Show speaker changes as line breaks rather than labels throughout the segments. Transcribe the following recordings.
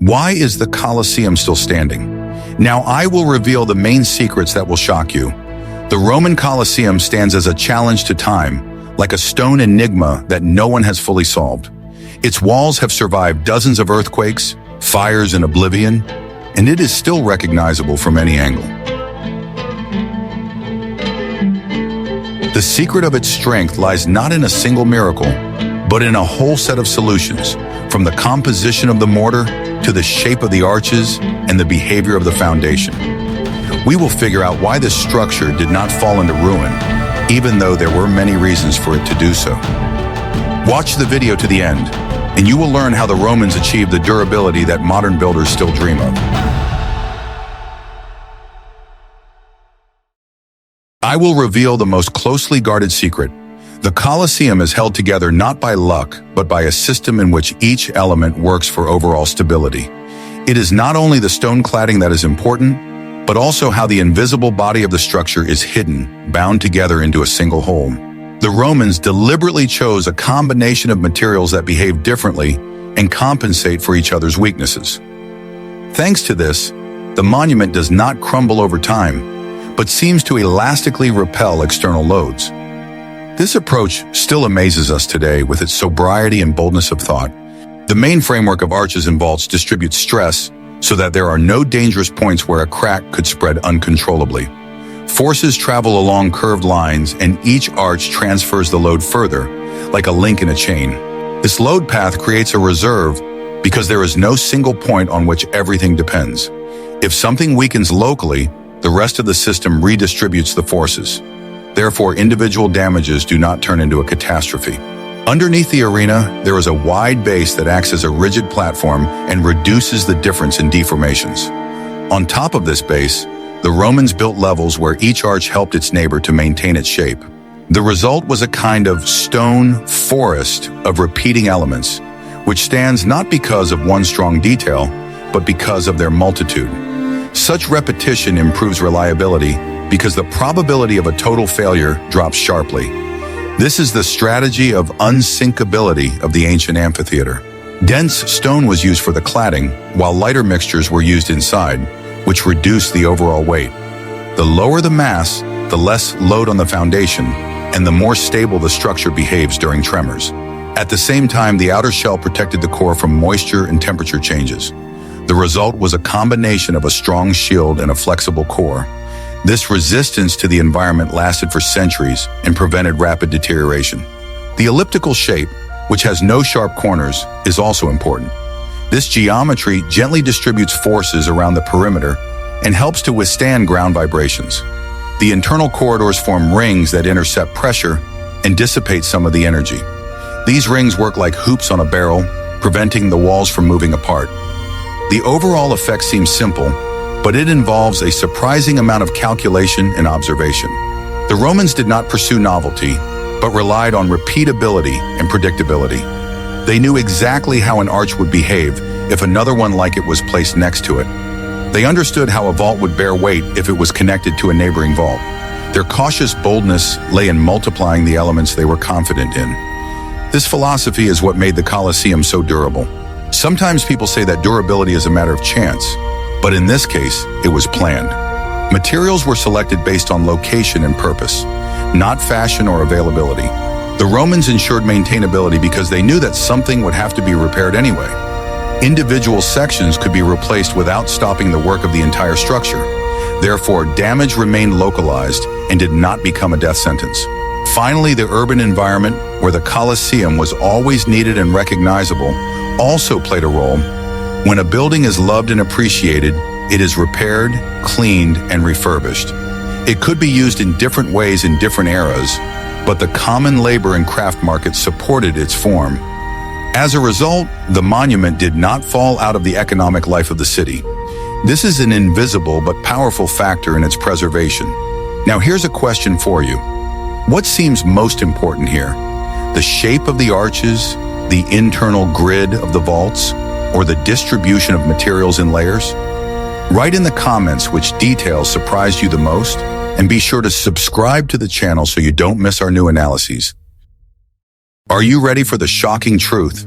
Why is the Colosseum still standing? Now I will reveal the main secrets that will shock you. The Roman Colosseum stands as a challenge to time, like a stone enigma that no one has fully solved. Its walls have survived dozens of earthquakes, fires, and oblivion, and it is still recognizable from any angle. The secret of its strength lies not in a single miracle, but in a whole set of solutions, from the composition of the mortar to the shape of the arches and the behavior of the foundation. We will figure out why this structure did not fall into ruin, even though there were many reasons for it to do so. Watch the video to the end, and you will learn how the Romans achieved the durability that modern builders still dream of. I will reveal the most closely guarded secret. The Colosseum is held together not by luck, but by a system in which each element works for overall stability. It is not only the stone cladding that is important, but also how the invisible body of the structure is hidden, bound together into a single whole. The Romans deliberately chose a combination of materials that behave differently and compensate for each other's weaknesses. Thanks to this, the monument does not crumble over time, but seems to elastically repel external loads. This approach still amazes us today with its sobriety and boldness of thought. The main framework of arches and vaults distributes stress so that there are no dangerous points where a crack could spread uncontrollably. Forces travel along curved lines, and each arch transfers the load further, like a link in a chain. This load path creates a reserve because there is no single point on which everything depends. If something weakens locally, the rest of the system redistributes the forces. Therefore, individual damages do not turn into a catastrophe. Underneath the arena, there is a wide base that acts as a rigid platform and reduces the difference in deformations. On top of this base, the Romans built levels where each arch helped its neighbor to maintain its shape. The result was a kind of stone forest of repeating elements, which stands not because of one strong detail, but because of their multitude. Such repetition improves reliability because the probability of a total failure drops sharply. This is the strategy of unsinkability of the ancient amphitheater. Dense stone was used for the cladding, while lighter mixtures were used inside, which reduced the overall weight. The lower the mass, the less load on the foundation, and the more stable the structure behaves during tremors. At the same time, the outer shell protected the core from moisture and temperature changes. The result was a combination of a strong shield and a flexible core. This resistance to the environment lasted for centuries and prevented rapid deterioration. The elliptical shape, which has no sharp corners, is also important. This geometry gently distributes forces around the perimeter and helps to withstand ground vibrations. The internal corridors form rings that intercept pressure and dissipate some of the energy. These rings work like hoops on a barrel, preventing the walls from moving apart. The overall effect seems simple, but it involves a surprising amount of calculation and observation. The Romans did not pursue novelty, but relied on repeatability and predictability. They knew exactly how an arch would behave if another one like it was placed next to it. They understood how a vault would bear weight if it was connected to a neighboring vault. Their cautious boldness lay in multiplying the elements they were confident in. This philosophy is what made the Colosseum so durable. Sometimes people say that durability is a matter of chance, but in this case, it was planned. Materials were selected based on location and purpose, not fashion or availability. The Romans ensured maintainability because they knew that something would have to be repaired anyway. Individual sections could be replaced without stopping the work of the entire structure. Therefore, damage remained localized and did not become a death sentence. Finally, the urban environment, where the Colosseum was always needed and recognizable, also played a role. When a building is loved and appreciated, it is repaired, cleaned, and refurbished. It could be used in different ways in different eras, but the common labor and craft market supported its form. As a result, the monument did not fall out of the economic life of the city. This is an invisible but powerful factor in its preservation. Now here's a question for you. What seems most important here? The shape of the arches, the internal grid of the vaults, or the distribution of materials in layers? Write in the comments which details surprised you the most, and be sure to subscribe to the channel so you don't miss our new analyses. Are you ready for the shocking truth?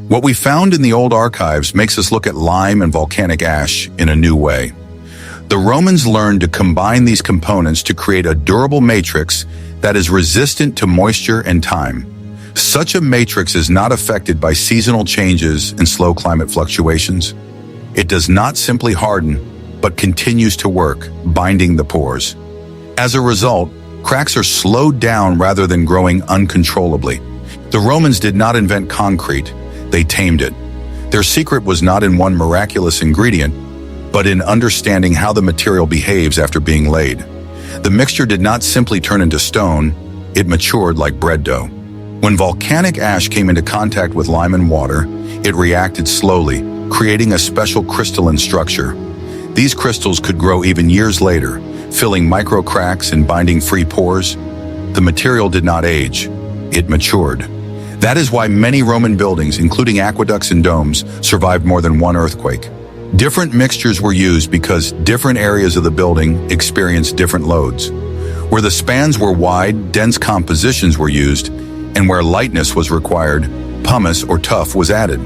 What we found in the old archives makes us look at lime and volcanic ash in a new way. The Romans learned to combine these components to create a durable matrix that is resistant to moisture and time. Such a matrix is not affected by seasonal changes and slow climate fluctuations. It does not simply harden, but continues to work, binding the pores. As a result, cracks are slowed down rather than growing uncontrollably. The Romans did not invent concrete, they tamed it. Their secret was not in one miraculous ingredient, but in understanding how the material behaves after being laid. The mixture did not simply turn into stone, it matured like bread dough. When volcanic ash came into contact with lime and water, it reacted slowly, creating a special crystalline structure. These crystals could grow even years later, filling micro cracks and binding free pores. The material did not age, it matured. That is why many Roman buildings, including aqueducts and domes, survived more than one earthquake. Different mixtures were used because different areas of the building experienced different loads. Where the spans were wide, dense compositions were used, and where lightness was required, pumice or tuff was added.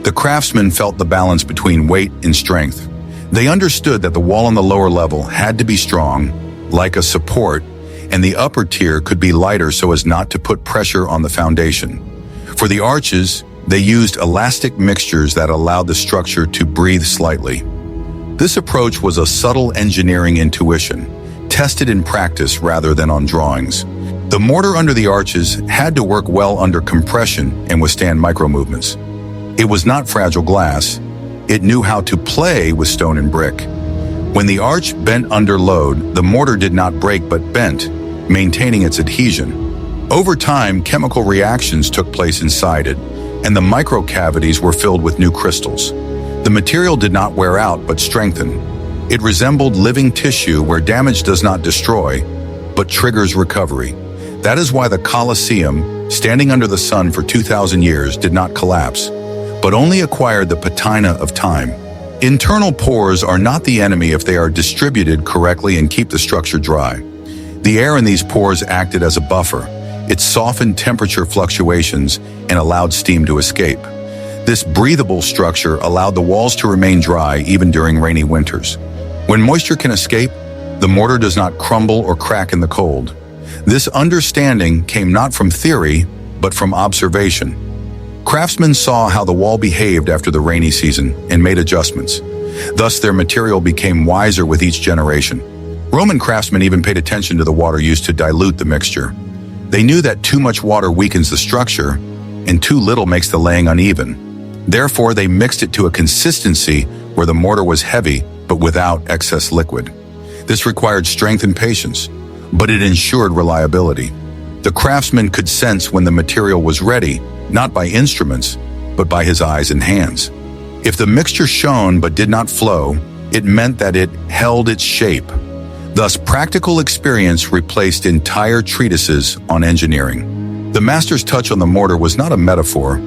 The craftsmen felt the balance between weight and strength. They understood that the wall on the lower level had to be strong, like a support, and the upper tier could be lighter so as not to put pressure on the foundation. For the arches, they used elastic mixtures that allowed the structure to breathe slightly. This approach was a subtle engineering intuition, tested in practice rather than on drawings. The mortar under the arches had to work well under compression and withstand micro-movements. It was not fragile glass. It knew how to play with stone and brick. When the arch bent under load, the mortar did not break but bent, maintaining its adhesion. Over time, chemical reactions took place inside it, and the microcavities were filled with new crystals. The material did not wear out but strengthen. It resembled living tissue where damage does not destroy, but triggers recovery. That is why the Colosseum, standing under the sun for 2,000 years, did not collapse, but only acquired the patina of time. Internal pores are not the enemy if they are distributed correctly and keep the structure dry. The air in these pores acted as a buffer. It softened temperature fluctuations and allowed steam to escape. This breathable structure allowed the walls to remain dry even during rainy winters. When moisture can escape, the mortar does not crumble or crack in the cold. This understanding came not from theory, but from observation. Craftsmen saw how the wall behaved after the rainy season and made adjustments. Thus, their material became wiser with each generation. Roman craftsmen even paid attention to the water used to dilute the mixture. They knew that too much water weakens the structure, and too little makes the laying uneven. Therefore, they mixed it to a consistency where the mortar was heavy, but without excess liquid. This required strength and patience, but it ensured reliability. The craftsman could sense when the material was ready, not by instruments, but by his eyes and hands. If the mixture shone but did not flow, it meant that it held its shape. Thus, practical experience replaced entire treatises on engineering. The master's touch on the mortar was not a metaphor,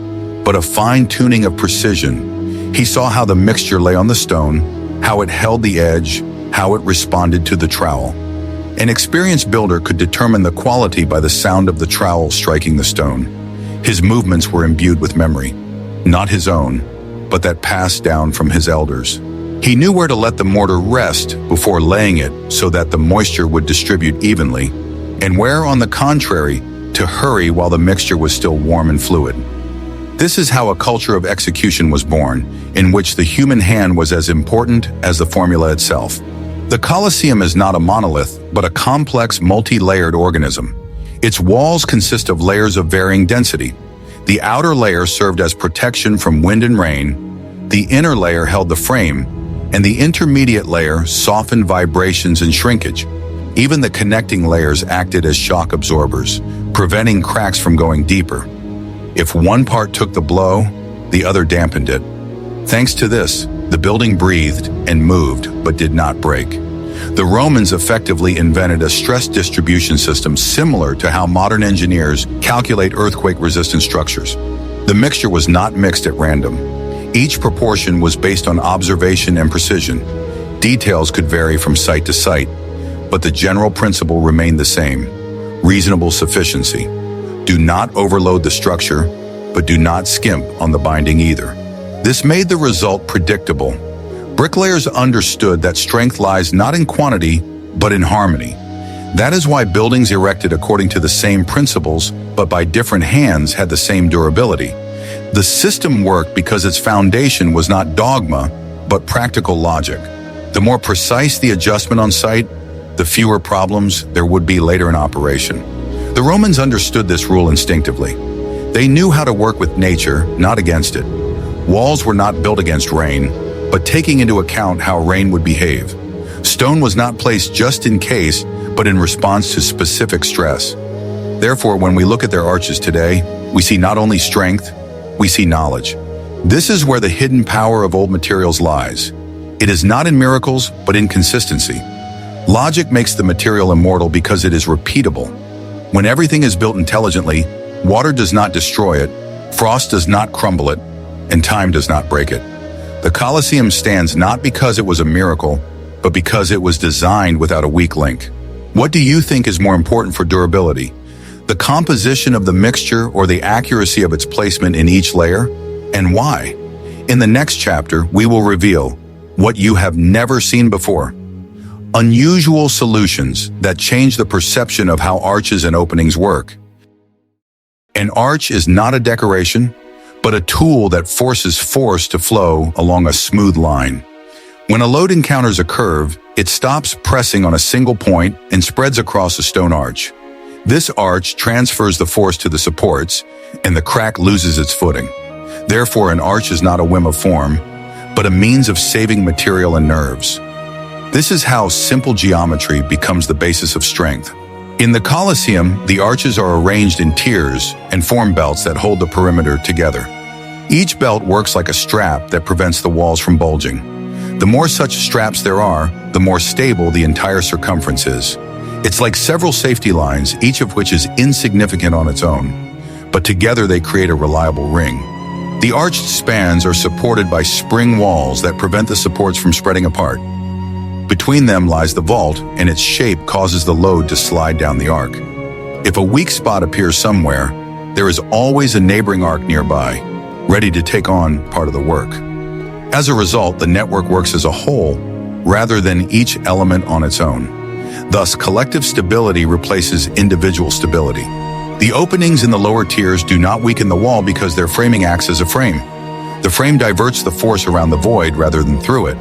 but a fine-tuning of precision. He saw how the mixture lay on the stone, how it held the edge, how it responded to the trowel. An experienced builder could determine the quality by the sound of the trowel striking the stone. His movements were imbued with memory, not his own, but that passed down from his elders. He knew where to let the mortar rest before laying it so that the moisture would distribute evenly, and where, on the contrary, to hurry while the mixture was still warm and fluid. This is how a culture of execution was born, in which the human hand was as important as the formula itself. The Colosseum is not a monolith, but a complex, multi-layered organism. Its walls consist of layers of varying density. The outer layer served as protection from wind and rain, the inner layer held the frame, and the intermediate layer softened vibrations and shrinkage. Even the connecting layers acted as shock absorbers, preventing cracks from going deeper. If one part took the blow, the other dampened it. Thanks to this, the building breathed and moved, but did not break. The Romans effectively invented a stress distribution system similar to how modern engineers calculate earthquake-resistant structures. The mixture was not mixed at random. Each proportion was based on observation and precision. Details could vary from site to site, but the general principle remained the same: reasonable sufficiency. Do not overload the structure, but do not skimp on the binding either. This made the result predictable. Bricklayers understood that strength lies not in quantity, but in harmony. That is why buildings erected according to the same principles, but by different hands, had the same durability. The system worked because its foundation was not dogma, but practical logic. The more precise the adjustment on site, the fewer problems there would be later in operation. The Romans understood this rule instinctively. They knew how to work with nature, not against it. Walls were not built against rain, but taking into account how rain would behave. Stone was not placed just in case, but in response to specific stress. Therefore, when we look at their arches today, we see not only strength, we see knowledge. This is where the hidden power of old materials lies. It is not in miracles, but in consistency. Logic makes the material immortal because it is repeatable. When everything is built intelligently, water does not destroy it, frost does not crumble it, and time does not break it. The Colosseum stands not because it was a miracle, but because it was designed without a weak link. What do you think is more important for durability? The composition of the mixture or the accuracy of its placement in each layer? And why? In the next chapter, we will reveal what you have never seen before. Unusual solutions that change the perception of how arches and openings work. An arch is not a decoration, but a tool that forces force to flow along a smooth line. When a load encounters a curve, it stops pressing on a single point and spreads across a stone arch. This arch transfers the force to the supports, and the crack loses its footing. Therefore, an arch is not a whim of form, but a means of saving material and nerves. This is how simple geometry becomes the basis of strength. In the Colosseum, the arches are arranged in tiers and form belts that hold the perimeter together. Each belt works like a strap that prevents the walls from bulging. The more such straps there are, the more stable the entire circumference is. It's like several safety lines, each of which is insignificant on its own, but together they create a reliable ring. The arched spans are supported by spring walls that prevent the supports from spreading apart. Between them lies the vault, and its shape causes the load to slide down the arc. If a weak spot appears somewhere, there is always a neighboring arc nearby, ready to take on part of the work. As a result, the network works as a whole, rather than each element on its own. Thus, collective stability replaces individual stability. The openings in the lower tiers do not weaken the wall because their framing acts as a frame. The frame diverts the force around the void rather than through it.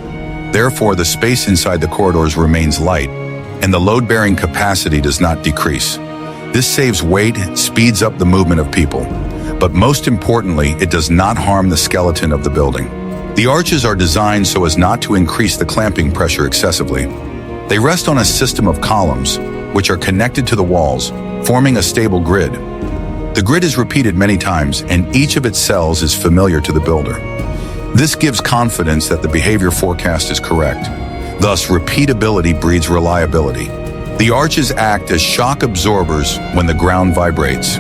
Therefore, the space inside the corridors remains light, and the load-bearing capacity does not decrease. This saves weight, speeds up the movement of people. But most importantly, it does not harm the skeleton of the building. The arches are designed so as not to increase the clamping pressure excessively. They rest on a system of columns, which are connected to the walls, forming a stable grid. The grid is repeated many times, and each of its cells is familiar to the builder. This gives confidence that the behavior forecast is correct. Thus, repeatability breeds reliability. The arches act as shock absorbers when the ground vibrates.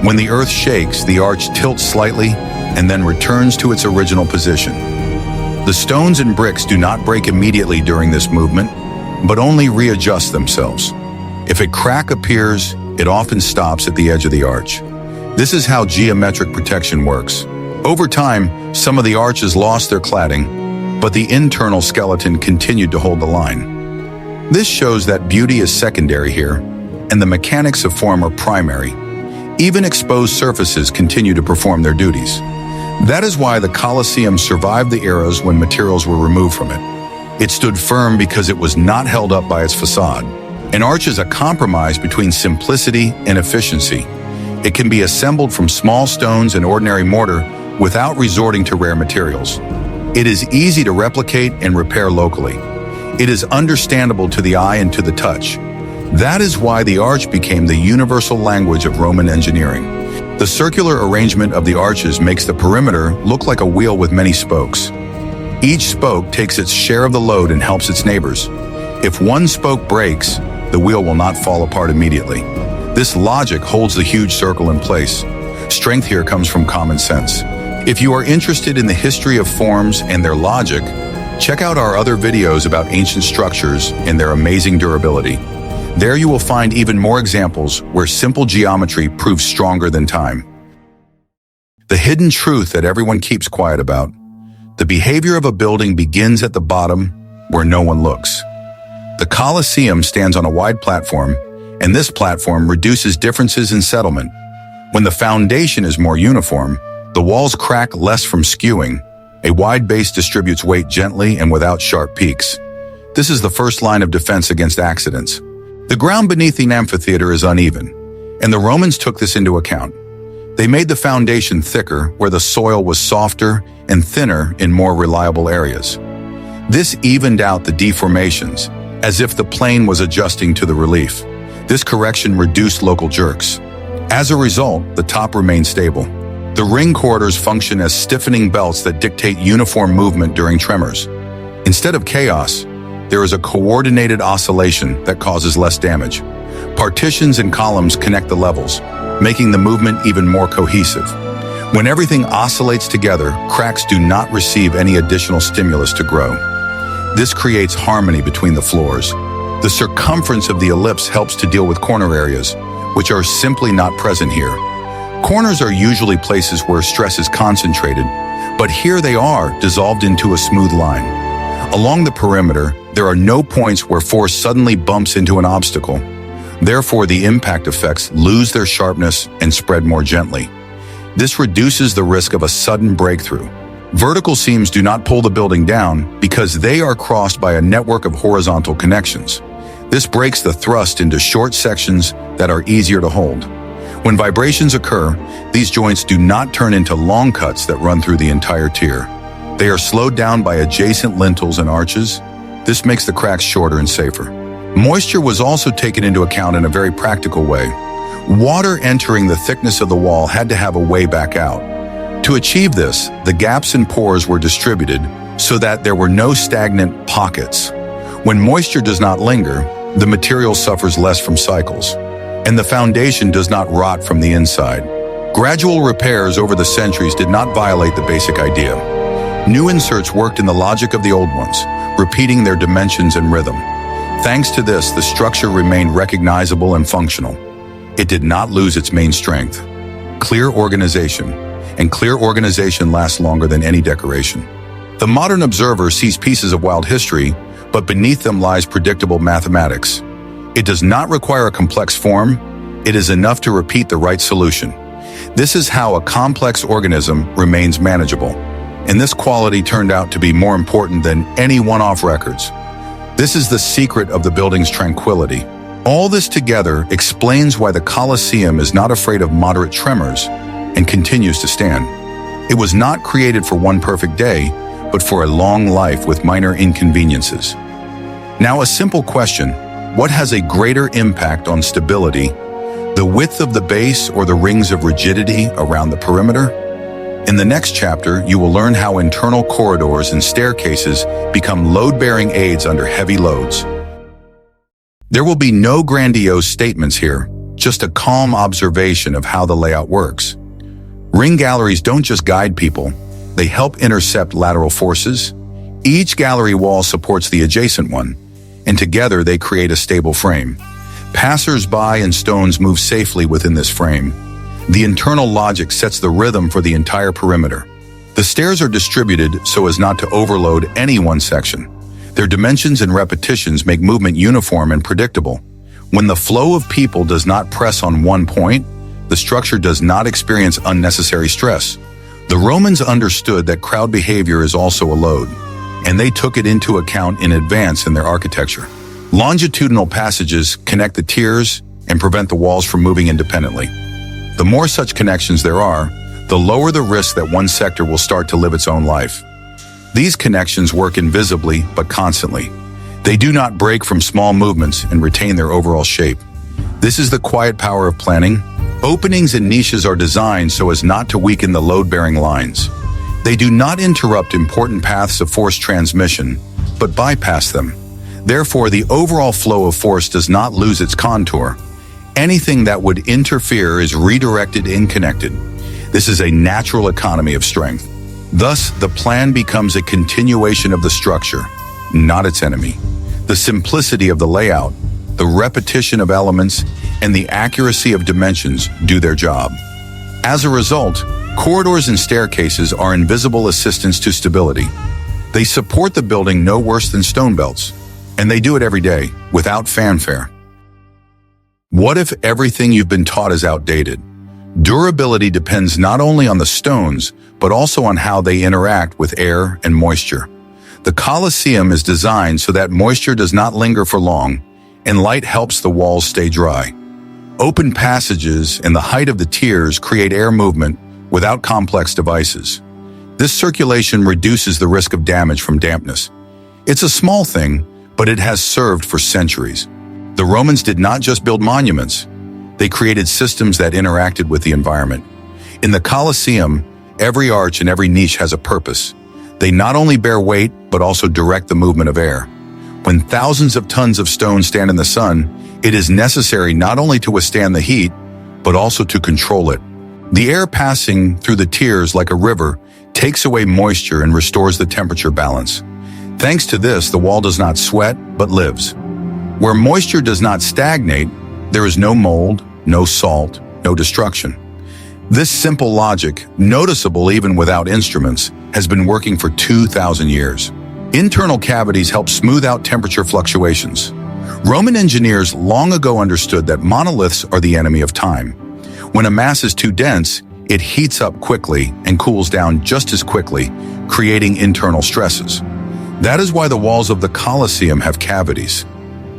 When the earth shakes, the arch tilts slightly and then returns to its original position. The stones and bricks do not break immediately during this movement, but only readjust themselves. If a crack appears, it often stops at the edge of the arch. This is how geometric protection works. Over time, some of the arches lost their cladding, but the internal skeleton continued to hold the line. This shows that beauty is secondary here, and the mechanics of form are primary. Even exposed surfaces continue to perform their duties. That is why the Colosseum survived the eras when materials were removed from it. It stood firm because it was not held up by its facade. An arch is a compromise between simplicity and efficiency. It can be assembled from small stones and ordinary mortar without resorting to rare materials. It is easy to replicate and repair locally. It is understandable to the eye and to the touch. That is why the arch became the universal language of Roman engineering. The circular arrangement of the arches makes the perimeter look like a wheel with many spokes. Each spoke takes its share of the load and helps its neighbors. If one spoke breaks, the wheel will not fall apart immediately. This logic holds the huge circle in place. Strength here comes from common sense. If you are interested in the history of forms and their logic, check out our other videos about ancient structures and their amazing durability. There you will find even more examples where simple geometry proves stronger than time. The hidden truth that everyone keeps quiet about. The behavior of a building begins at the bottom, where no one looks. The Colosseum stands on a wide platform, and this platform reduces differences in settlement. When the foundation is more uniform, the walls crack less from skewing. A wide base distributes weight gently and without sharp peaks. This is the first line of defense against accidents. The ground beneath the amphitheater is uneven, and the Romans took this into account. They made the foundation thicker where the soil was softer and thinner in more reliable areas. This evened out the deformations, as if the plane was adjusting to the relief. This correction reduced local jerks. As a result, the top remained stable. The ring corridors function as stiffening belts that dictate uniform movement during tremors. Instead of chaos, there is a coordinated oscillation that causes less damage. Partitions and columns connect the levels, making the movement even more cohesive. When everything oscillates together, cracks do not receive any additional stimulus to grow. This creates harmony between the floors. The circumference of the ellipse helps to deal with corner areas, which are simply not present here. Corners are usually places where stress is concentrated, but here they are dissolved into a smooth line. Along the perimeter, there are no points where force suddenly bumps into an obstacle. Therefore, the impact effects lose their sharpness and spread more gently. This reduces the risk of a sudden breakthrough. Vertical seams do not pull the building down because they are crossed by a network of horizontal connections. This breaks the thrust into short sections that are easier to hold. When vibrations occur, these joints do not turn into long cuts that run through the entire tier. They are slowed down by adjacent lintels and arches. This makes the cracks shorter and safer. Moisture was also taken into account in a very practical way. Water entering the thickness of the wall had to have a way back out. To achieve this, the gaps and pores were distributed so that there were no stagnant pockets. When moisture does not linger, the material suffers less from cycles, and the foundation does not rot from the inside. Gradual repairs over the centuries did not violate the basic idea. New inserts worked in the logic of the old ones, repeating their dimensions and rhythm. Thanks to this, the structure remained recognizable and functional. It did not lose its main strength. Clear organization, and clear organization lasts longer than any decoration. The modern observer sees pieces of wild history, but beneath them lies predictable mathematics. It does not require a complex form. It is enough to repeat the right solution. This is how a complex organism remains manageable, and this quality turned out to be more important than any one-off records. This is the secret of the building's tranquility. All this together explains why the Colosseum is not afraid of moderate tremors and continues to stand. It was not created for one perfect day, but for a long life with minor inconveniences. Now, a simple question: what has a greater impact on stability, the width of the base or the rings of rigidity around the perimeter? In the next chapter, you will learn how internal corridors and staircases become load-bearing aids under heavy loads. There will be no grandiose statements here, just a calm observation of how the layout works. Ring galleries don't just guide people, they help intercept lateral forces. Each gallery wall supports the adjacent one, and together they create a stable frame. Passers-by and stones move safely within this frame. The internal logic sets the rhythm for the entire perimeter. The stairs are distributed so as not to overload any one section. Their dimensions and repetitions make movement uniform and predictable. When the flow of people does not press on one point, the structure does not experience unnecessary stress. The Romans understood that crowd behavior is also a load, and they took it into account in advance in their architecture. Longitudinal passages connect the tiers and prevent the walls from moving independently. The more such connections there are, the lower the risk that one sector will start to live its own life. These connections work invisibly but constantly. They do not break from small movements and retain their overall shape. This is the quiet power of planning. Openings and niches are designed so as not to weaken the load-bearing lines. They do not interrupt important paths of force transmission, but bypass them. Therefore, the overall flow of force does not lose its contour. Anything that would interfere is redirected and connected. This is a natural economy of strength. Thus, the plan becomes a continuation of the structure, not its enemy. The simplicity of the layout, the repetition of elements, and the accuracy of dimensions do their job. As a result, Corridors and staircases are invisible assistants to stability. They support the building no worse than stone belts, and they do it every day, without fanfare. What if everything you've been taught is outdated? Durability depends not only on the stones, but also on how they interact with air and moisture. The Colosseum is designed so that moisture does not linger for long, and light helps the walls stay dry. Open passages and the height of the tiers create air movement without complex devices. This circulation reduces the risk of damage from dampness. It's a small thing, but it has served for centuries. The Romans did not just build monuments. They created systems that interacted with the environment. In the Colosseum, every arch and every niche has a purpose. They not only bear weight, but also direct the movement of air. When thousands of tons of stone stand in the sun, it is necessary not only to withstand the heat, but also to control it. The air passing through the tiers like a river takes away moisture and restores the temperature balance. Thanks to this, the wall does not sweat, but lives. Where moisture does not stagnate, there is no mold, no salt, no destruction. This simple logic, noticeable even without instruments, has been working for 2,000 years. Internal cavities help smooth out temperature fluctuations. Roman engineers long ago understood that monoliths are the enemy of time. When a mass is too dense, it heats up quickly and cools down just as quickly, creating internal stresses. That is why the walls of the Colosseum have cavities.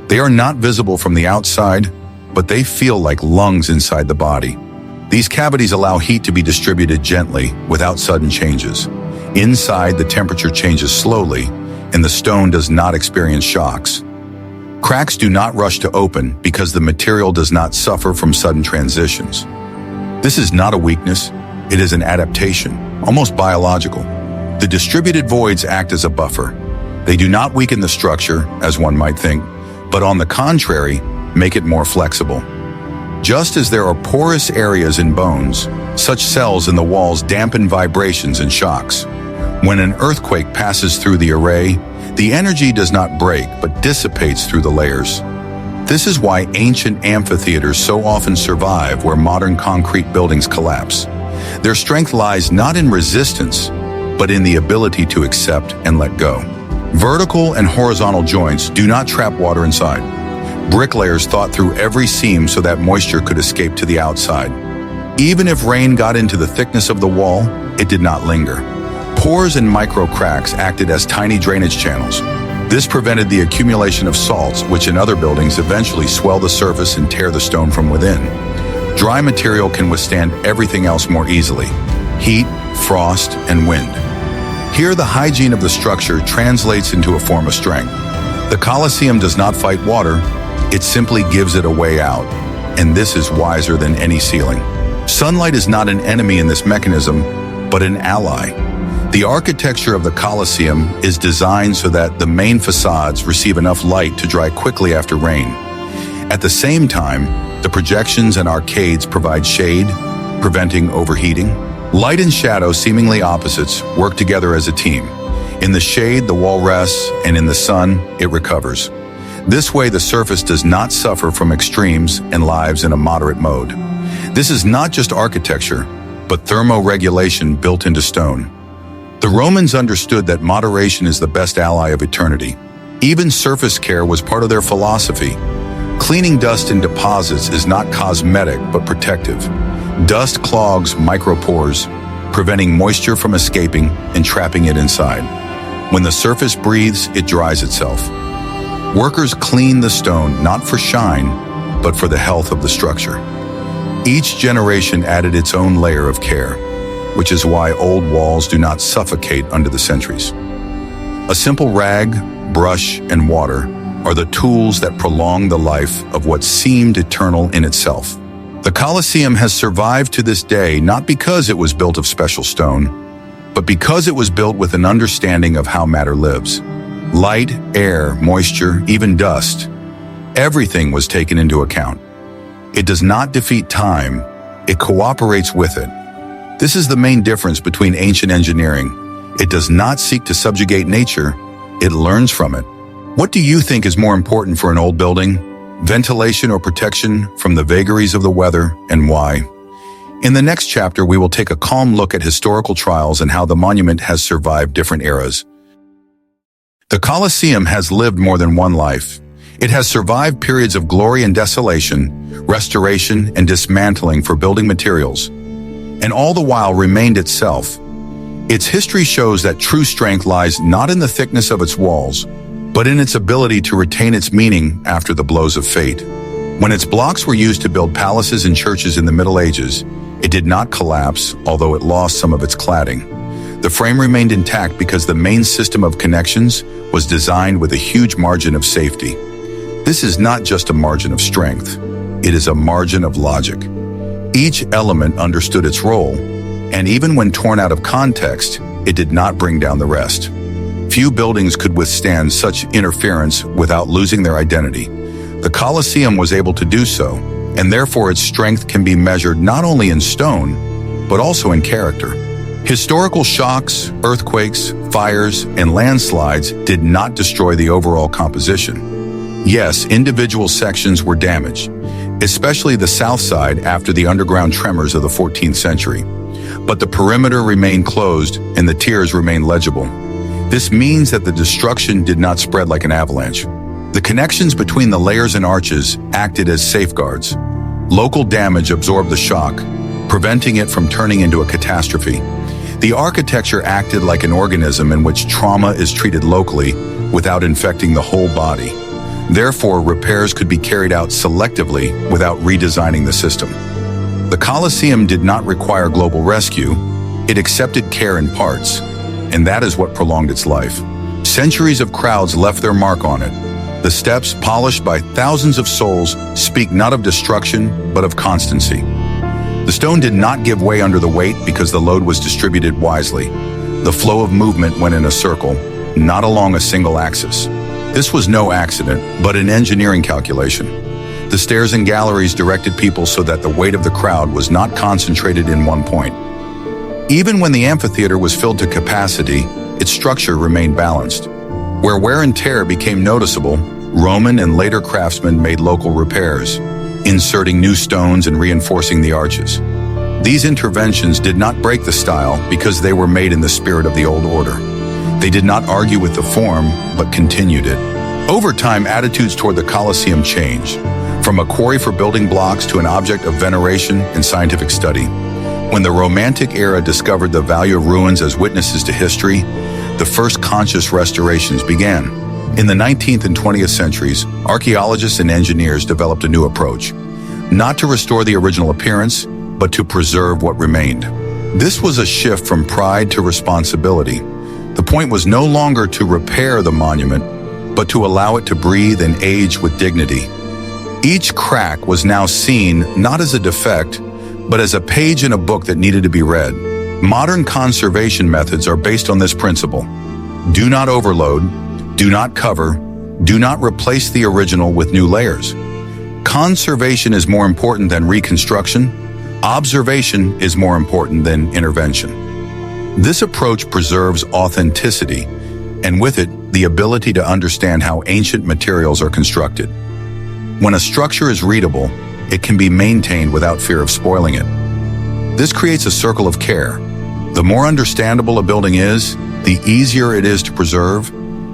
They are not visible from the outside, but they feel like lungs inside the body. These cavities allow heat to be distributed gently, without sudden changes. Inside, the temperature changes slowly, and the stone does not experience shocks. Cracks do not rush to open because the material does not suffer from sudden transitions. This is not a weakness, it is an adaptation, almost biological. The distributed voids act as a buffer. They do not weaken the structure, as one might think, but on the contrary, make it more flexible. Just as there are porous areas in bones, such cells in the walls dampen vibrations and shocks. When an earthquake passes through the array, the energy does not break but dissipates through the layers. This is why ancient amphitheaters so often survive where modern concrete buildings collapse. Their strength lies not in resistance, but in the ability to accept and let go. Vertical and horizontal joints do not trap water inside. Bricklayers thought through every seam so that moisture could escape to the outside. Even if rain got into the thickness of the wall, it did not linger. Pores and micro cracks acted as tiny drainage channels. This prevented the accumulation of salts, which in other buildings eventually swell the surface and tear the stone from within. Dry material can withstand everything else more easily: heat, frost, and wind. Here, the hygiene of the structure translates into a form of strength. The Colosseum does not fight water, it simply gives it a way out, and this is wiser than any ceiling. Sunlight is not an enemy in this mechanism, but an ally. The architecture of the Colosseum is designed so that the main facades receive enough light to dry quickly after rain. At the same time, the projections and arcades provide shade, preventing overheating. Light and shadow, seemingly opposites, work together as a team. In the shade, the wall rests, and in the sun, it recovers. This way, the surface does not suffer from extremes and lives in a moderate mode. This is not just architecture, but thermoregulation built into stone. The Romans understood that moderation is the best ally of eternity. Even surface care was part of their philosophy. Cleaning dust in deposits is not cosmetic, but protective. Dust clogs micropores, preventing moisture from escaping and trapping it inside. When the surface breathes, it dries itself. Workers clean the stone not for shine, but for the health of the structure. Each generation added its own layer of care, which is why old walls do not suffocate under the centuries. A simple rag, brush, and water are the tools that prolong the life of what seemed eternal in itself. The Colosseum has survived to this day not because it was built of special stone, but because it was built with an understanding of how matter lives. Light, air, moisture, even dust. Everything was taken into account. It does not defeat time, it cooperates with it. This is the main difference between ancient engineering. It does not seek to subjugate nature, it learns from it. What do you think is more important for an old building? Ventilation or protection from the vagaries of the weather, and why? In the next chapter, we will take a calm look at historical trials and how the monument has survived different eras. The Colosseum has lived more than one life. It has survived periods of glory and desolation, restoration and dismantling for building materials, and all the while remained itself. Its history shows that true strength lies not in the thickness of its walls, but in its ability to retain its meaning after the blows of fate. When its blocks were used to build palaces and churches in the Middle Ages, it did not collapse, although it lost some of its cladding. The frame remained intact because the main system of connections was designed with a huge margin of safety. This is not just a margin of strength, it is a margin of logic. Each element understood its role, and even when torn out of context, it did not bring down the rest. Few buildings could withstand such interference without losing their identity. The Colosseum was able to do so, and therefore its strength can be measured not only in stone, but also in character. Historical shocks, earthquakes, fires, and landslides did not destroy the overall composition. Yes, individual sections were damaged, especially the south side after the underground tremors of the 14th century. But the perimeter remained closed and the tiers remained legible. This means that the destruction did not spread like an avalanche. The connections between the layers and arches acted as safeguards. Local damage absorbed the shock, preventing it from turning into a catastrophe. The architecture acted like an organism in which trauma is treated locally without infecting the whole body. Therefore, repairs could be carried out selectively without redesigning the system. The Colosseum did not require global rescue. It accepted care in parts, and that is what prolonged its life. Centuries of crowds left their mark on it. The steps, polished by thousands of souls, speak not of destruction, but of constancy. The stone did not give way under the weight because the load was distributed wisely. The flow of movement went in a circle, not along a single axis. This was no accident, but an engineering calculation. The stairs and galleries directed people so that the weight of the crowd was not concentrated in one point. Even when the amphitheater was filled to capacity, its structure remained balanced. Where wear and tear became noticeable, Roman and later craftsmen made local repairs, inserting new stones and reinforcing the arches. These interventions did not break the style because they were made in the spirit of the old order. They did not argue with the form, but continued it. Over time, attitudes toward the Colosseum changed, from a quarry for building blocks to an object of veneration and scientific study. When the Romantic era discovered the value of ruins as witnesses to history, the first conscious restorations began. In the 19th and 20th centuries, archaeologists and engineers developed a new approach, not to restore the original appearance, but to preserve what remained. This was a shift from pride to responsibility. The point was no longer to repair the monument, but to allow it to breathe and age with dignity. Each crack was now seen not as a defect, but as a page in a book that needed to be read. Modern conservation methods are based on this principle. Do not overload, do not cover, do not replace the original with new layers. Conservation is more important than reconstruction. Observation is more important than intervention. This approach preserves authenticity, and with it, the ability to understand how ancient materials are constructed. When a structure is readable, it can be maintained without fear of spoiling it. This creates a circle of care. The more understandable a building is, the easier it is to preserve,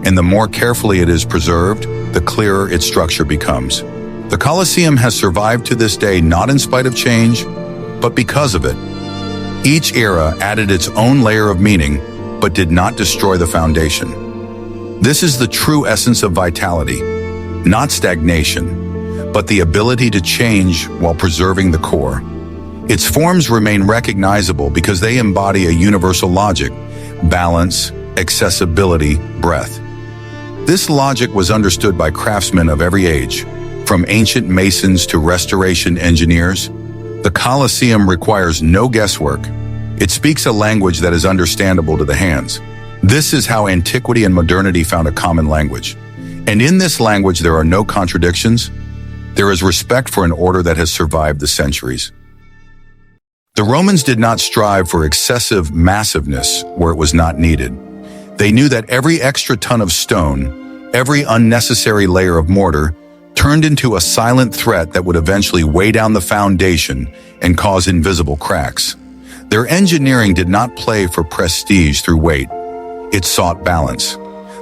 and the more carefully it is preserved, the clearer its structure becomes. The Colosseum has survived to this day not in spite of change, but because of it. Each era added its own layer of meaning, but did not destroy the foundation. This is the true essence of vitality, not stagnation, but the ability to change while preserving the core. Its forms remain recognizable because they embody a universal logic: balance, accessibility, breadth. This logic was understood by craftsmen of every age, from ancient masons to restoration engineers. The Colosseum requires no guesswork. It speaks a language that is understandable to the hands. This is how antiquity and modernity found a common language. And in this language, there are no contradictions. There is respect for an order that has survived the centuries. The Romans did not strive for excessive massiveness where it was not needed. They knew that every extra ton of stone, every unnecessary layer of mortar, turned into a silent threat that would eventually weigh down the foundation and cause invisible cracks. Their engineering did not play for prestige through weight. It sought balance.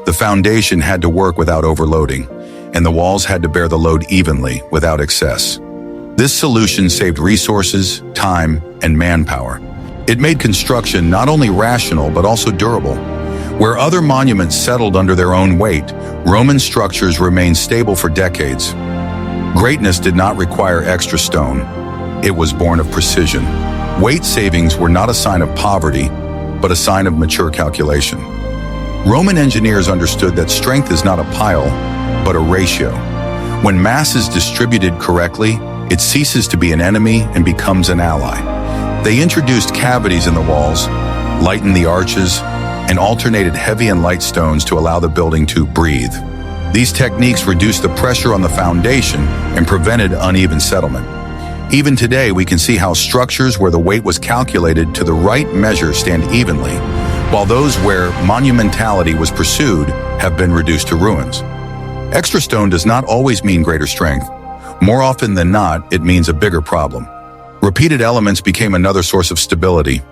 The foundation had to work without overloading, and the walls had to bear the load evenly without excess. This solution saved resources, time, and manpower. It made construction not only rational but also durable. Where other monuments settled under their own weight, Roman structures remained stable for decades. Greatness did not require extra stone. It was born of precision. Weight savings were not a sign of poverty, but a sign of mature calculation. Roman engineers understood that strength is not a pile, but a ratio. When mass is distributed correctly, it ceases to be an enemy and becomes an ally. They introduced cavities in the walls, lightened the arches, and alternated heavy and light stones to allow the building to breathe. These techniques reduced the pressure on the foundation and prevented uneven settlement. Even today, we can see how structures where the weight was calculated to the right measure stand evenly, while those where monumentality was pursued have been reduced to ruins. Extra stone does not always mean greater strength. More often than not, it means a bigger problem. Repeated elements became another source of stability.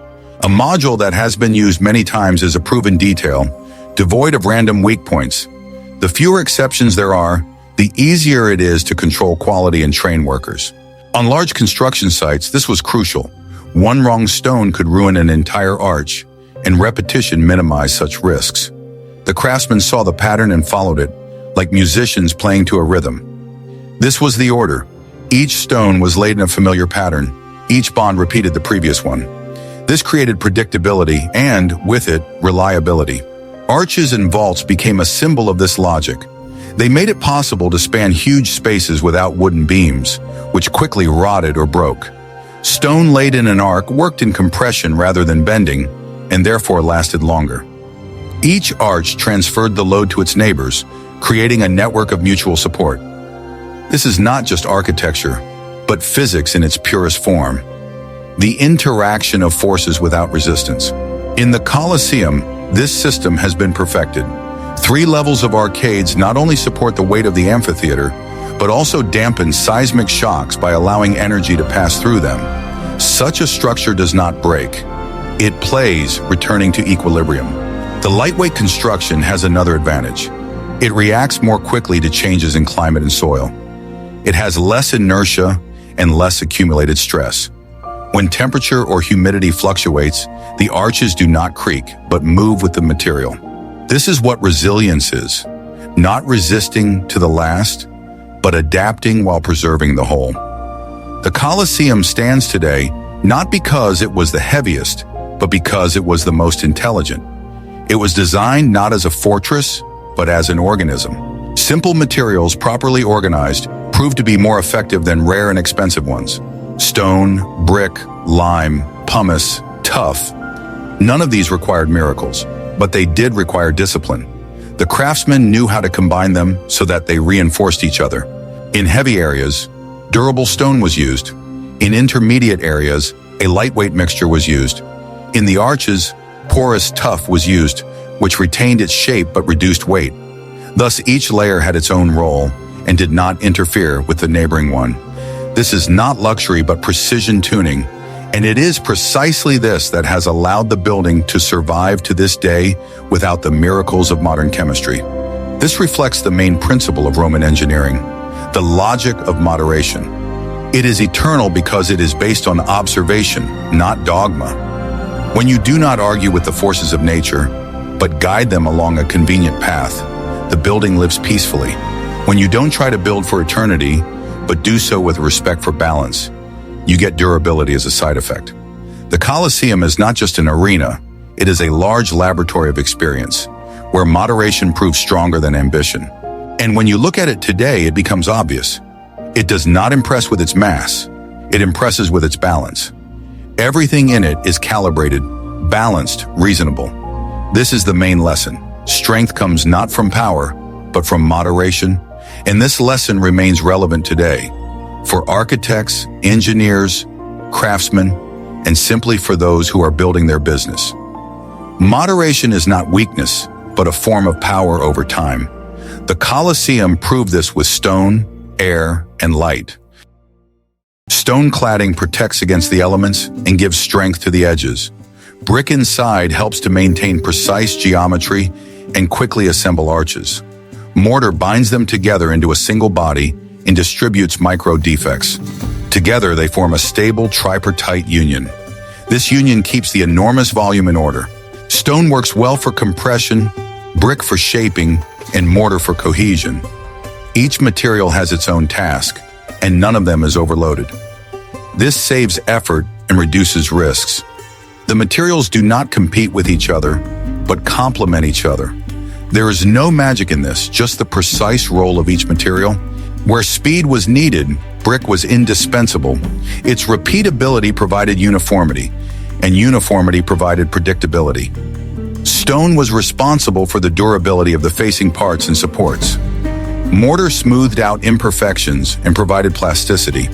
A module that has been used many times is a proven detail, devoid of random weak points. The fewer exceptions there are, the easier it is to control quality and train workers. On large construction sites, this was crucial. One wrong stone could ruin an entire arch, and repetition minimized such risks. The craftsmen saw the pattern and followed it, like musicians playing to a rhythm. This was the order. Each stone was laid in a familiar pattern. Each bond repeated the previous one. This created predictability and, with it, reliability. Arches and vaults became a symbol of this logic. They made it possible to span huge spaces without wooden beams, which quickly rotted or broke. Stone laid in an arc worked in compression rather than bending, and therefore lasted longer. Each arch transferred the load to its neighbors, creating a network of mutual support. This is not just architecture, but physics in its purest form. The interaction of forces without resistance. In the Colosseum, this system has been perfected. 3 levels of arcades not only support the weight of the amphitheater, but also dampen seismic shocks by allowing energy to pass through them. Such a structure does not break. It plays, returning to equilibrium. The lightweight construction has another advantage. It reacts more quickly to changes in climate and soil. It has less inertia and less accumulated stress. When temperature or humidity fluctuates, the arches do not creak, but move with the material. This is what resilience is, not resisting to the last, but adapting while preserving the whole. The Colosseum stands today not because it was the heaviest, but because it was the most intelligent. It was designed not as a fortress, but as an organism. Simple materials properly organized proved to be more effective than rare and expensive ones. Stone, brick, lime, pumice, tuff. None of these required miracles, but they did require discipline. The craftsmen knew how to combine them so that they reinforced each other. In heavy areas, durable stone was used. In intermediate areas, a lightweight mixture was used. In the arches, porous tuff was used, which retained its shape but reduced weight. Thus, each layer had its own role and did not interfere with the neighboring one. This is not luxury but precision tuning, and it is precisely this that has allowed the building to survive to this day without the miracles of modern chemistry. This reflects the main principle of Roman engineering, the logic of moderation. It is eternal because it is based on observation, not dogma. When you do not argue with the forces of nature, but guide them along a convenient path, the building lives peacefully. When you don't try to build for eternity, but do so with respect for balance, you get durability as a side effect. The Colosseum is not just an arena, it is a large laboratory of experience, where moderation proves stronger than ambition. And when you look at it today, it becomes obvious. It does not impress with its mass, it impresses with its balance. Everything in it is calibrated, balanced, reasonable. This is the main lesson. Strength comes not from power, but from moderation, and this lesson remains relevant today for architects, engineers, craftsmen, and simply for those who are building their business. Moderation is not weakness, but a form of power over time. The Colosseum proved this with stone air, and light. Stone cladding protects against the elements and gives strength to the edges. Brick inside helps to maintain precise geometry and quickly assemble arches. Mortar binds them together into a single body and distributes micro defects. Together, they form a stable tripartite union. This union keeps the enormous volume in order. Stone works well for compression, brick for shaping, and mortar for cohesion. Each material has its own task, and none of them is overloaded. This saves effort and reduces risks. The materials do not compete with each other, but complement each other. There is no magic in this, just the precise role of each material. Where speed was needed, brick was indispensable. Its repeatability provided uniformity, and uniformity provided predictability. Stone was responsible for the durability of the facing parts and supports. Mortar smoothed out imperfections and provided plasticity.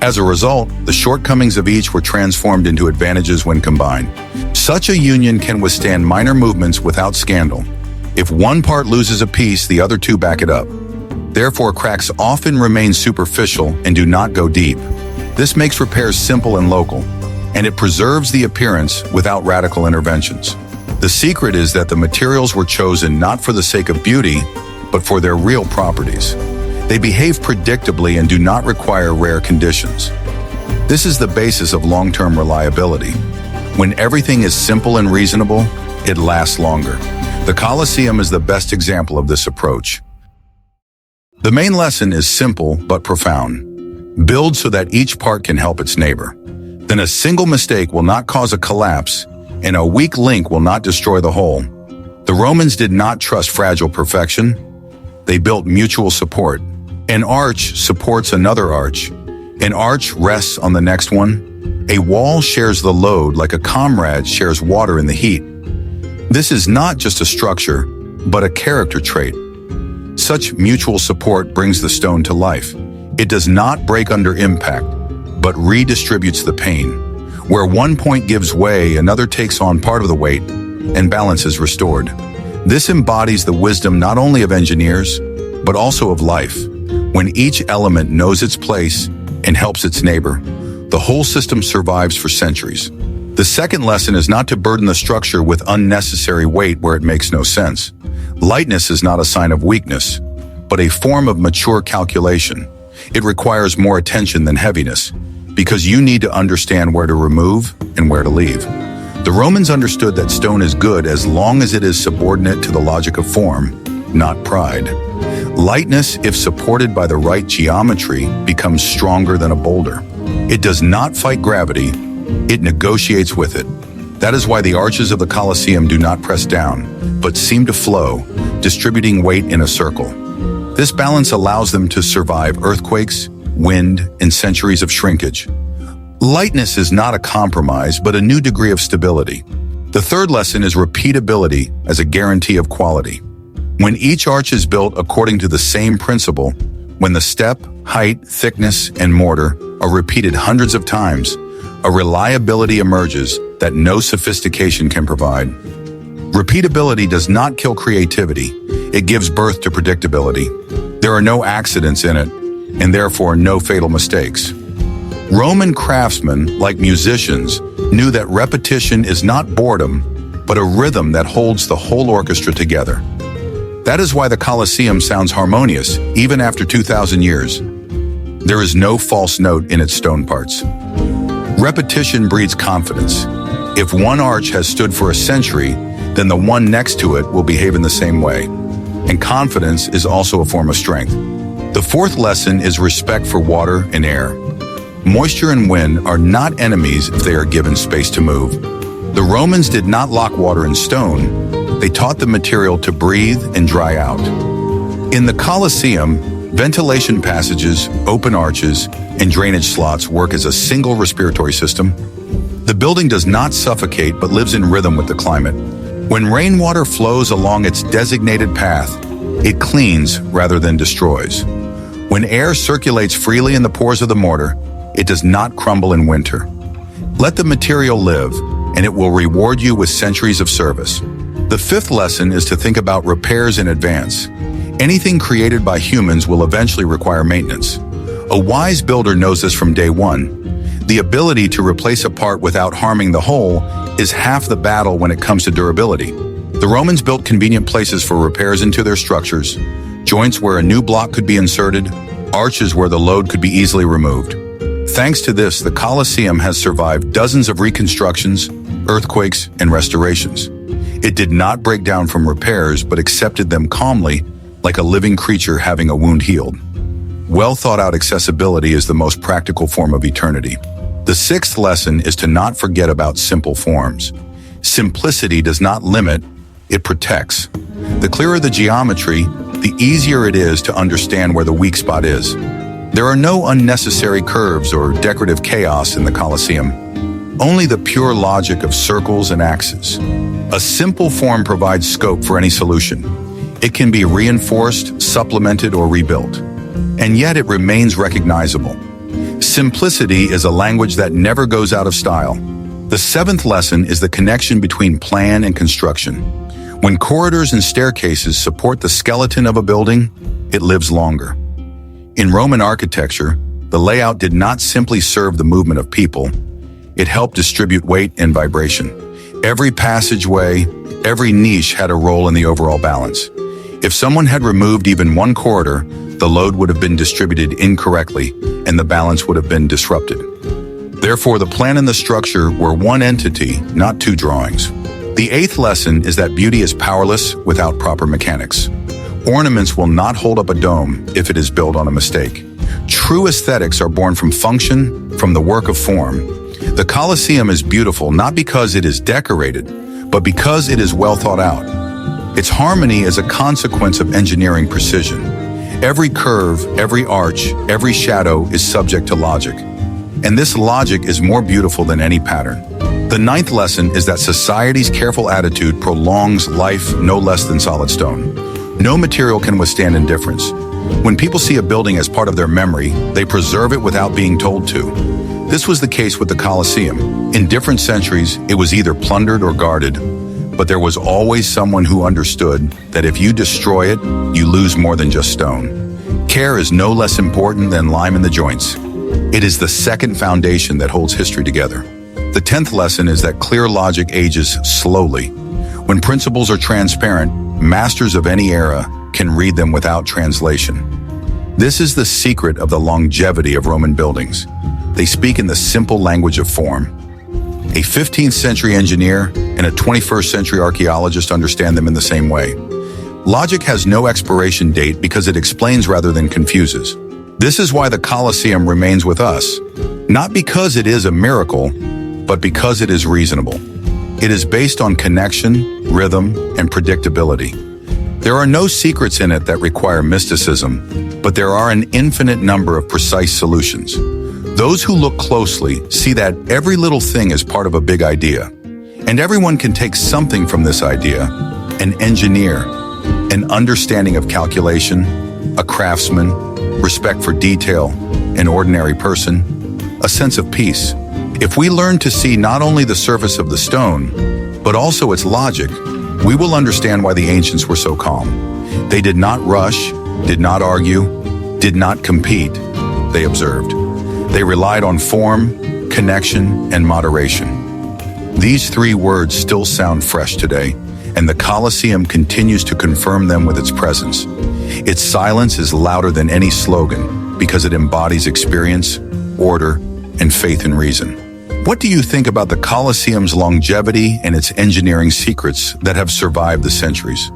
As a result, the shortcomings of each were transformed into advantages when combined. Such a union can withstand minor movements without scandal. If one part loses a piece, the other two back it up. Therefore, cracks often remain superficial and do not go deep. This makes repairs simple and local, and it preserves the appearance without radical interventions. The secret is that the materials were chosen not for the sake of beauty, but for their real properties. They behave predictably and do not require rare conditions. This is the basis of long-term reliability. When everything is simple and reasonable, it lasts longer. The Colosseum is the best example of this approach. The main lesson is simple but profound. Build so that each part can help its neighbor. Then a single mistake will not cause a collapse, and a weak link will not destroy the whole. The Romans did not trust fragile perfection. They built mutual support. An arch supports another arch. An arch rests on the next one. A wall shares the load like a comrade shares water in the heat. This is not just a structure, but a character trait. Such mutual support brings the stone to life. It does not break under impact, but redistributes the pain. Where one point gives way, another takes on part of the weight, and balance is restored. This embodies the wisdom not only of engineers, but also of life. When each element knows its place and helps its neighbor, the whole system survives for centuries. The second lesson is not to burden the structure with unnecessary weight where it makes no sense. Lightness is not a sign of weakness, but a form of mature calculation. It requires more attention than heaviness, because you need to understand where to remove and where to leave. The Romans understood that stone is good as long as it is subordinate to the logic of form, not pride. Lightness, if supported by the right geometry, becomes stronger than a boulder. It does not fight gravity, it negotiates with it. That is why the arches of the Colosseum do not press down, but seem to flow, distributing weight in a circle. This balance allows them to survive earthquakes, wind, and centuries of shrinkage. Lightness is not a compromise, but a new degree of stability. The third lesson is repeatability as a guarantee of quality. When each arch is built according to the same principle, when the step, height, thickness, and mortar are repeated hundreds of times, a reliability emerges that no sophistication can provide. Repeatability does not kill creativity. It gives birth to predictability. There are no accidents in it, and therefore no fatal mistakes. Roman craftsmen, like musicians, knew that repetition is not boredom, but a rhythm that holds the whole orchestra together. That is why the Colosseum sounds harmonious, even after 2,000 years. There is no false note in its stone parts. Repetition breeds confidence. If one arch has stood for a century, then the one next to it will behave in the same way. And confidence is also a form of strength. The fourth lesson is respect for water and air. Moisture and wind are not enemies if they are given space to move. The Romans did not lock water in stone. They taught the material to breathe and dry out. In the Colosseum, ventilation passages, open arches, and drainage slots work as a single respiratory system. The building does not suffocate but lives in rhythm with the climate. When rainwater flows along its designated path, it cleans rather than destroys. When air circulates freely in the pores of the mortar, it does not crumble in winter. Let the material live, and it will reward you with centuries of service. The fifth lesson is to think about repairs in advance. Anything created by humans will eventually require maintenance. A wise builder knows this from day one. The ability to replace a part without harming the whole is half the battle when it comes to durability. The Romans built convenient places for repairs into their structures, joints where a new block could be inserted, arches where the load could be easily removed. Thanks to this, the Colosseum has survived dozens of reconstructions, earthquakes, and restorations. It did not break down from repairs, but accepted them calmly, like a living creature having a wound healed. Well-thought-out accessibility is the most practical form of eternity. The sixth lesson is to not forget about simple forms. Simplicity does not limit, it protects. The clearer the geometry, the easier it is to understand where the weak spot is. There are no unnecessary curves or decorative chaos in the Colosseum. Only the pure logic of circles and axes. A simple form provides scope for any solution. It can be reinforced, supplemented, or rebuilt. And yet it remains recognizable. Simplicity is a language that never goes out of style. The seventh lesson is the connection between plan and construction. When corridors and staircases support the skeleton of a building, it lives longer. In Roman architecture, the layout did not simply serve the movement of people. It helped distribute weight and vibration. Every passageway, every niche had a role in the overall balance. If someone had removed even one corridor, the load would have been distributed incorrectly, and the balance would have been disrupted. Therefore, the plan and the structure were one entity, not two drawings. The eighth lesson is that beauty is powerless without proper mechanics. Ornaments will not hold up a dome if it is built on a mistake. True aesthetics are born from function, from the work of form. The Colosseum is beautiful not because it is decorated, but because it is well thought out. Its harmony is a consequence of engineering precision. Every curve, every arch, every shadow is subject to logic. And this logic is more beautiful than any pattern. The ninth lesson is that society's careful attitude prolongs life no less than solid stone. No material can withstand indifference. When people see a building as part of their memory, they preserve it without being told to. This was the case with the Colosseum. In different centuries, it was either plundered or guarded, but there was always someone who understood that if you destroy it, you lose more than just stone. Care is no less important than lime in the joints. It is the second foundation that holds history together. The 10th lesson is that clear logic ages slowly. When principles are transparent, masters of any era can read them without translation. This is the secret of the longevity of Roman buildings. They speak in the simple language of form. A 15th century engineer and a 21st century archaeologist understand them in the same way. Logic has no expiration date because it explains rather than confuses. This is why the Colosseum remains with us, not because it is a miracle, but because it is reasonable. It is based on connection, rhythm, and predictability. There are no secrets in it that require mysticism, but there are an infinite number of precise solutions. Those who look closely see that every little thing is part of a big idea, and everyone can take something from this idea: an engineer, an understanding of calculation, a craftsman, respect for detail, an ordinary person, a sense of peace. If we learn to see not only the surface of the stone, but also its logic, we will understand why the ancients were so calm. They did not rush, did not argue, did not compete. They observed. They relied on form, connection, and moderation. These three words still sound fresh today, and the Colosseum continues to confirm them with its presence. Its silence is louder than any slogan because it embodies experience, order, and faith in reason. What do you think about the Colosseum's longevity and its engineering secrets that have survived the centuries?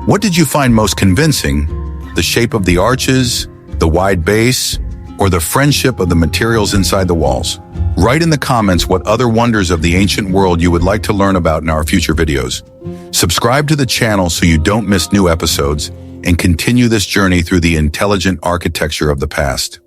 What did you find most convincing? The shape of the arches, the wide base, or the friendship of the materials inside the walls? Write in the comments what other wonders of the ancient world you would like to learn about in our future videos. Subscribe to the channel so you don't miss new episodes, and continue this journey through the intelligent architecture of the past.